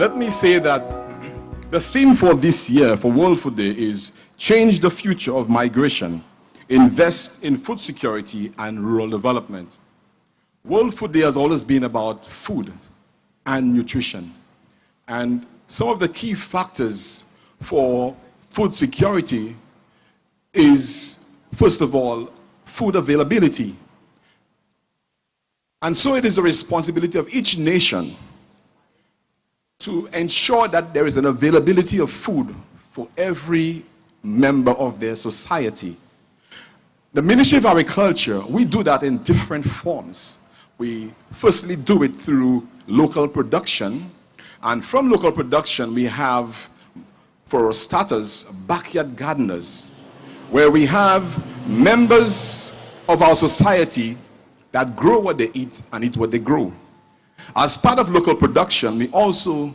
Let me say that the theme for this year, for World Food Day, is change the future of migration, invest in food security and rural development. World Food Day has always been about food and nutrition. And some of the key factors for food security is, first of all, food availability. And so it is the responsibility of each nation to ensure that there is an availability of food for every member of their society. The Ministry of Agriculture, we do that in different forms. We firstly do it through local production, and from local production we have, for starters, backyard gardeners, where we have members of our society that grow what they eat and eat what they grow. As part of local production, we also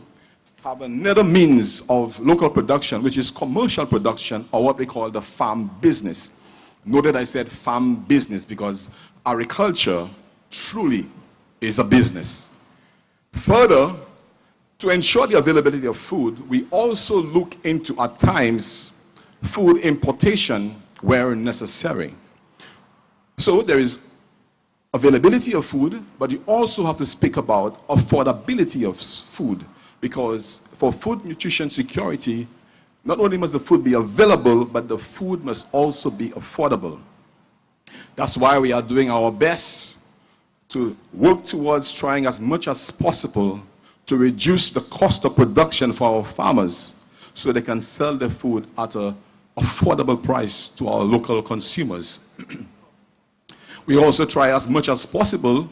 have another means of local production, which is commercial production, or what we call the farm business. Note that I said farm business because agriculture truly is a business. Further, to ensure the availability of food, we also look into, at times, food importation where necessary. So there is availability of food, but you also have to speak about affordability of food, because for food nutrition security, not only must the food be available, but the food must also be affordable. That's why we are doing our best to work towards trying as much as possible to reduce the cost of production for our farmers so they can sell their food at an affordable price to our local consumers. We also try as much as possible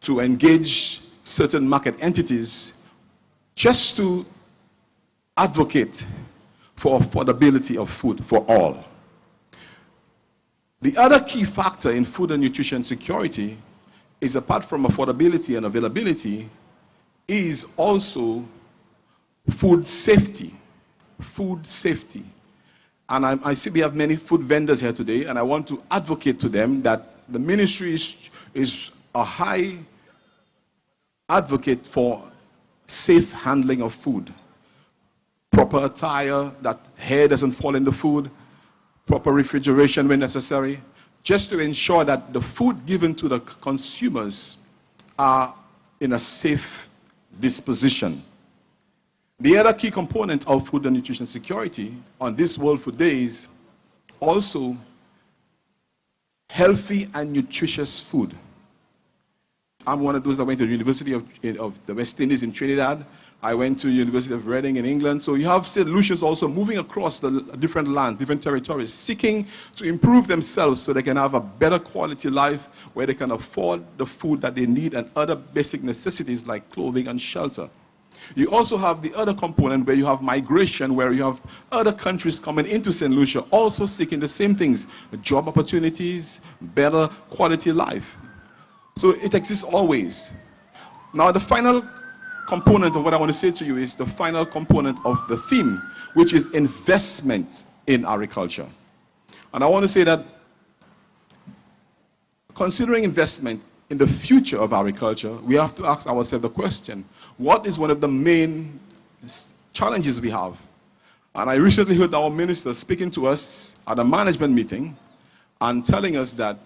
to engage certain market entities just to advocate for affordability of food for all. The other key factor in food and nutrition security is, apart from affordability and availability, is also food safety. Food safety. And I see we have many food vendors here today, and I want to advocate to them that the ministry is a high advocate for safe handling of food. Proper attire, that hair doesn't fall in the food, proper refrigeration when necessary, just to ensure that the food given to the consumers are in a safe disposition. The other key component of food and nutrition security on this World Food Day is also healthy and nutritious food. I'm one of those that went to the University of the West Indies in Trinidad. I went to the University of Reading in England. So you have St. Lucians also moving across the different lands, different territories, seeking to improve themselves so they can have a better quality life where they can afford the food that they need and other basic necessities like clothing and shelter. You also have the other component where you have migration, where you have other countries coming into St. Lucia also seeking the same things, job opportunities, better quality life. So it exists always. Now the final component of what I want to say to you is the final component of the theme, which is investment in agriculture. And I want to say that considering investment in the future of agriculture, we have to ask ourselves the question, what is one of the main challenges we have? And I recently heard our minister speaking to us at a management meeting and telling us that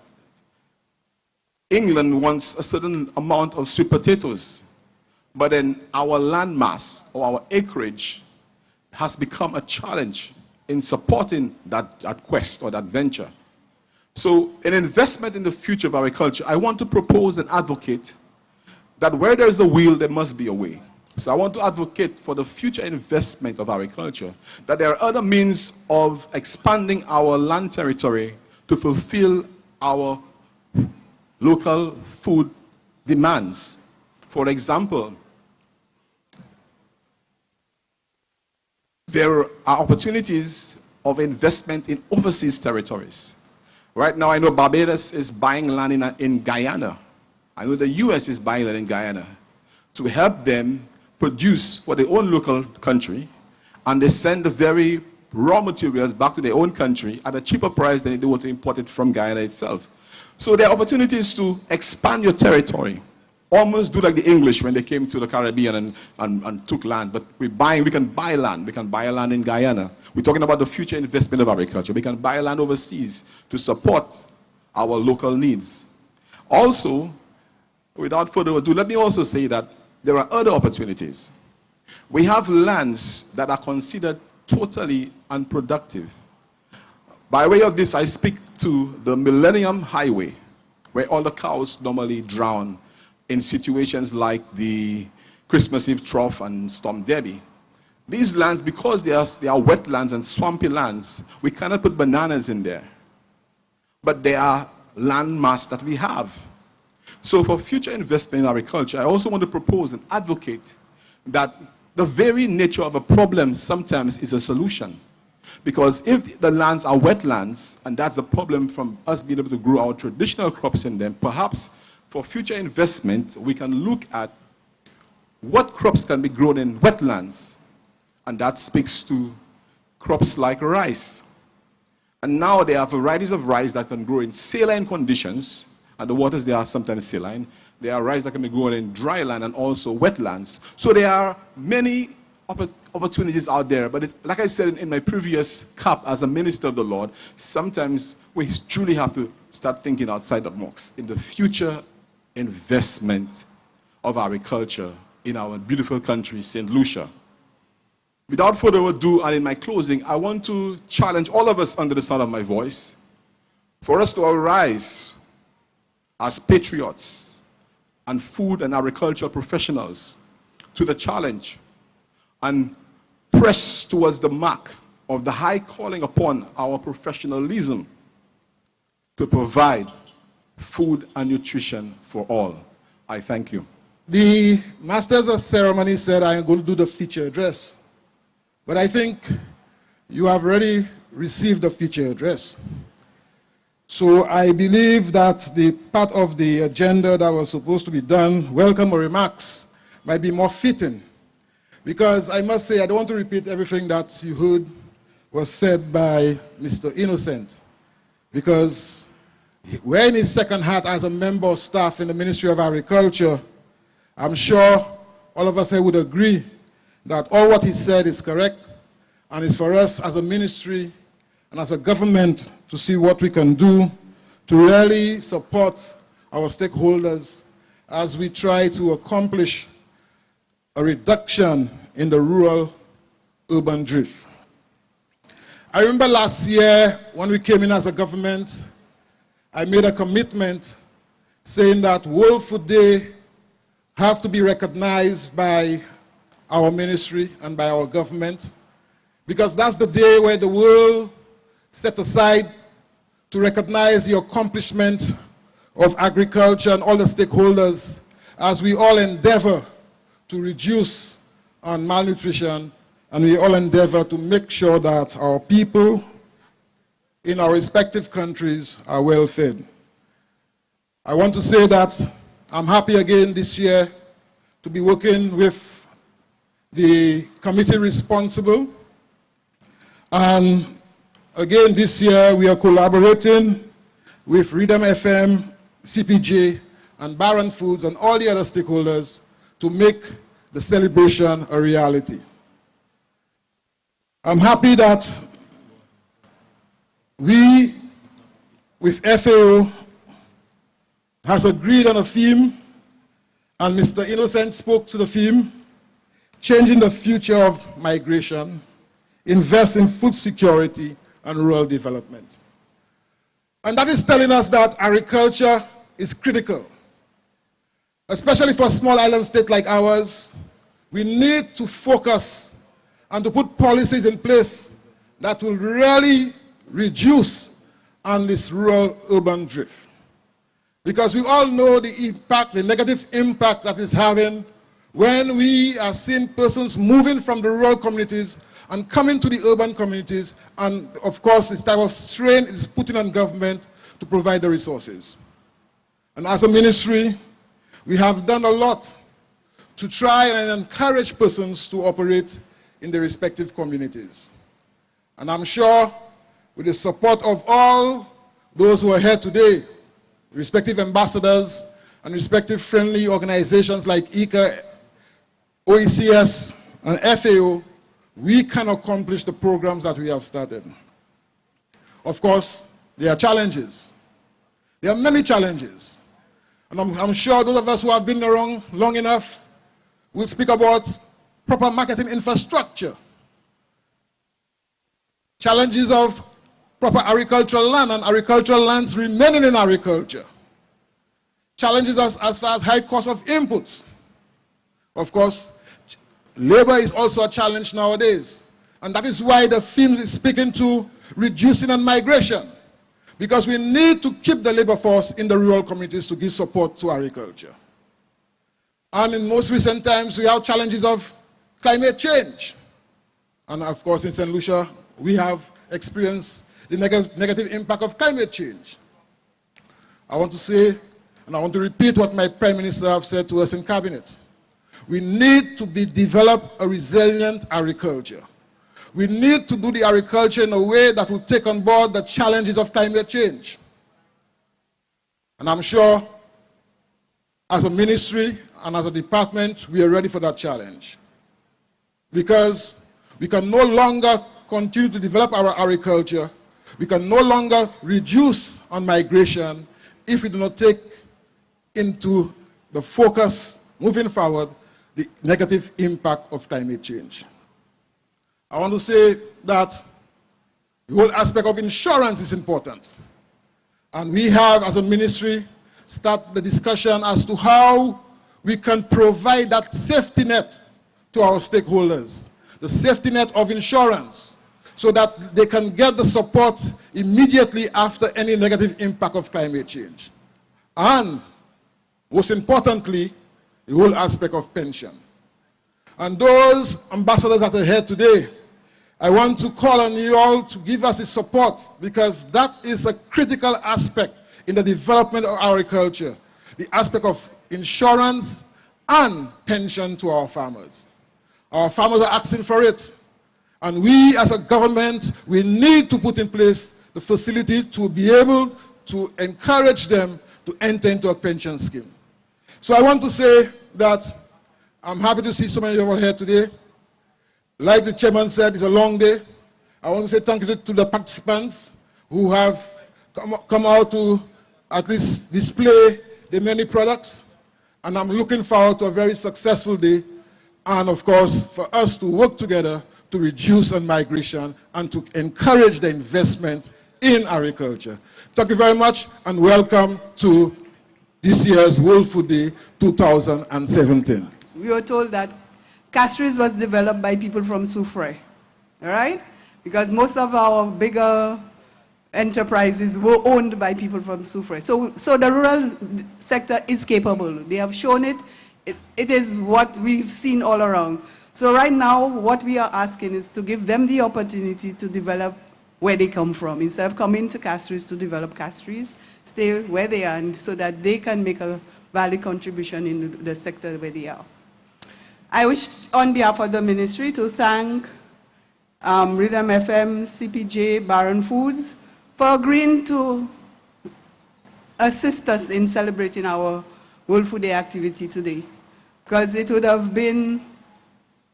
England wants a certain amount of sweet potatoes, but then our land mass or our acreage has become a challenge in supporting that quest or that venture. So an investment in the future of agriculture, I want to propose and advocate that where there is a will, there must be a way. So I want to advocate for the future investment of agriculture, that there are other means of expanding our land territory to fulfill our local food demands. For example, there are opportunities of investment in overseas territories. Right now, I know Barbados is buying land in Guyana. I know the US is buying land in Guyana to help them produce for their own local country, and they send the very raw materials back to their own country at a cheaper price than if they were to import it from Guyana itself. So there are opportunities to expand your territory almost do like the English when they came to the Caribbean and took land, but we can buy land. We can buy land in Guyana. We're talking about the future investment of agriculture. We can buy land overseas to support our local needs. Also, without further ado, let me also say that there are other opportunities. We have lands that are considered totally unproductive. By way of this, I speak to the Millennium Highway, where all the cows normally drown in situations like the Christmas Eve trough and Storm Debbie. These lands, because they are wetlands and swampy lands, we cannot put bananas in there. But they are land mass that we have. So for future investment in agriculture, I also want to propose and advocate that the very nature of a problem sometimes is a solution. Because if the lands are wetlands, and that's a problem from us being able to grow our traditional crops in them, perhaps for future investment, we can look at what crops can be grown in wetlands. And that speaks to crops like rice. And now there are varieties of rice that can grow in saline conditions, and the waters there are sometimes saline. There are rice that can be grown in dry land and also wetlands. So there are many opportunities out there, but like I said in my previous cap as a minister of the Lord, sometimes we truly have to start thinking outside the box in the future investment of agriculture in our beautiful country, St. Lucia. Without further ado, and in my closing, I want to challenge all of us under the sound of my voice for us to arise as patriots and food and agricultural professionals to the challenge and press towards the mark of the high calling upon our professionalism to provide food and nutrition for all. I thank you. The Masters of Ceremony said I'm going to do the feature address. But I think you have already received the feature address. So I believe that the part of the agenda that was supposed to be done, welcome remarks, might be more fitting. Because I must say, I don't want to repeat everything that you heard was said by Mr. Innocent. Because wearing his second hat as a member of staff in the Ministry of Agriculture, I'm sure all of us here would agree that all what he said is correct, and it's for us as a ministry and as a government to see what we can do to really support our stakeholders as we try to accomplish a reduction in the rural-urban drift. I remember last year when we came in as a government, I made a commitment saying that World Food Day have to be recognized by our ministry and by our government, because that's the day where the world set aside to recognize the accomplishment of agriculture and all the stakeholders as we all endeavor to reduce on malnutrition, and we all endeavor to make sure that our people in our respective countries are well fed. I want to say that I'm happy again this year to be working with the committee responsible. And again this year we are collaborating with Freedom FM, CPJ, and Barron Foods and all the other stakeholders to make the celebration a reality. I'm happy that we, with FAO, has agreed on a theme, and Mr. Innocent spoke to the theme, changing the future of migration, invest in food security and rural development. And that is telling us that agriculture is critical. Especially for a small island state like ours, we need to focus and to put policies in place that will really reduce on this rural-urban drift. Because we all know the impact, the negative impact that is having when we are seeing persons moving from the rural communities and coming to the urban communities, and of course this type of strain is putting on government to provide the resources. And as a ministry, we have done a lot to try and encourage persons to operate in their respective communities. And I'm sure with the support of all those who are here today, respective ambassadors, and respective friendly organizations like ICA, OECS, and FAO, we can accomplish the programs that we have started. Of course, there are challenges. There are many challenges. And I'm sure those of us who have been around long enough will speak about proper marketing infrastructure, challenges of proper agricultural land and agricultural lands remaining in agriculture, challenges as far as high cost of inputs. Of course, labor is also a challenge nowadays. And that is why the theme is speaking to reducing and migration, because we need to keep the labor force in the rural communities to give support to agriculture. And in most recent times, we have challenges of climate change. And of course, in St. Lucia, we have experienced the negative impact of climate change. I want to say, and I want to repeat what my Prime Minister have said to us in Cabinet. We need to develop a resilient agriculture. We need to do the agriculture in a way that will take on board the challenges of climate change. And I'm sure, as a ministry and as a department, we are ready for that challenge. Because we can no longer continue to develop our agriculture, we can no longer reduce on migration if we do not take into the focus, moving forward, the negative impact of climate change. I want to say that the whole aspect of insurance is important. And we have, as a ministry, started the discussion as to how we can provide that safety net to our stakeholders, the safety net of insurance, so that they can get the support immediately after any negative impact of climate change. And, most importantly, the whole aspect of pension. And those ambassadors that are here today, I want to call on you all to give us the support, because that is a critical aspect in the development of agriculture, the aspect of insurance and pension to our farmers. Our farmers are asking for it. And we as a government, we need to put in place the facility to be able to encourage them to enter into a pension scheme. So I want to say that I'm happy to see so many of you all here today. Like the chairman said, it's a long day. I want to say thank you to the participants who have come out to at least display the many products. And I'm looking forward to a very successful day. And of course, for us to work together to reduce on migration and to encourage the investment in agriculture. Thank you very much, and welcome to this year's World Food Day 2017. We were told that Castries was developed by people from Soufrière, all right? Because most of our bigger enterprises were owned by people from Soufrière. So the rural sector is capable. They have shown it. It is what we've seen all around. So right now, what we are asking is to give them the opportunity to develop where they come from. Instead of coming to Castries to develop Castries, stay where they are, and so that they can make a valid contribution in the sector where they are. I wish, on behalf of the ministry, to thank Rhythm FM, CPJ, Baron Foods, for agreeing to assist us in celebrating our World Food Day activity today. Because it would have been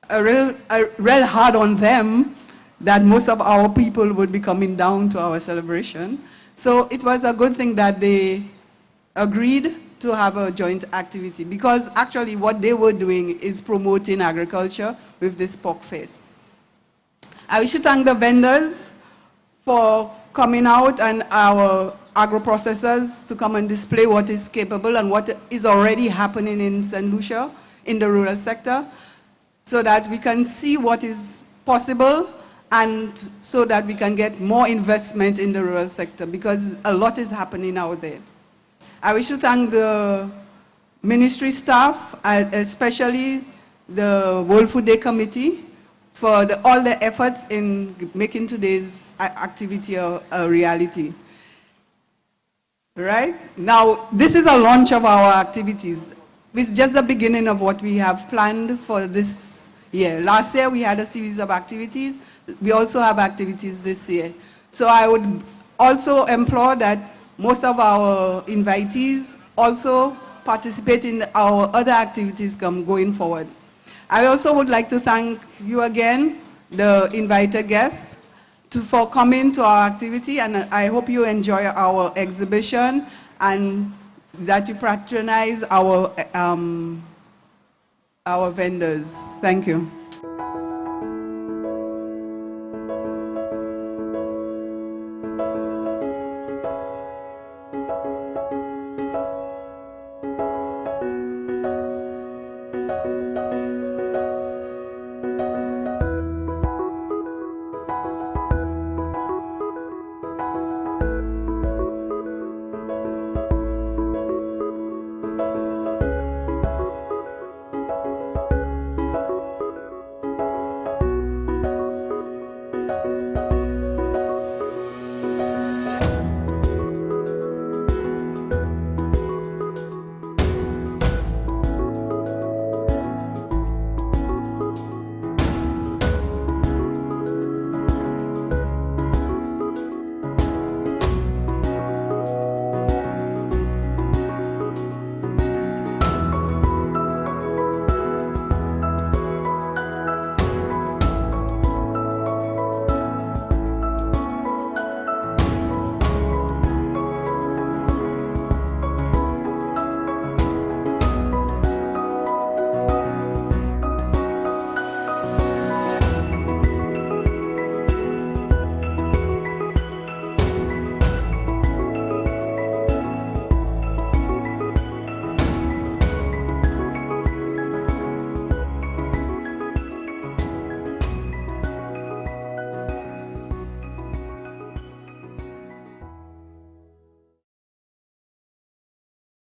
a real hard on them that most of our people would be coming down to our celebration. So it was a good thing that they agreed to have a joint activity, because actually what they were doing is promoting agriculture with this pork fest. I wish to thank the vendors for coming out and our agro-processors to come and display what is capable and what is already happening in St. Lucia in the rural sector, so that we can see what is possible and so that we can get more investment in the rural sector, because a lot is happening out there. I wish to thank the ministry staff, especially the World Food Day Committee, for all the efforts in making today's activity a reality. Right? Now, this is a launch of our activities. It's just the beginning of what we have planned for this year. Last year, we had a series of activities. We also have activities this year. So I would also implore that most of our invitees also participate in our other activities going forward. I also would like to thank you again, the invited guests, for coming to our activity, and I hope you enjoy our exhibition and that you patronize our vendors. Thank you.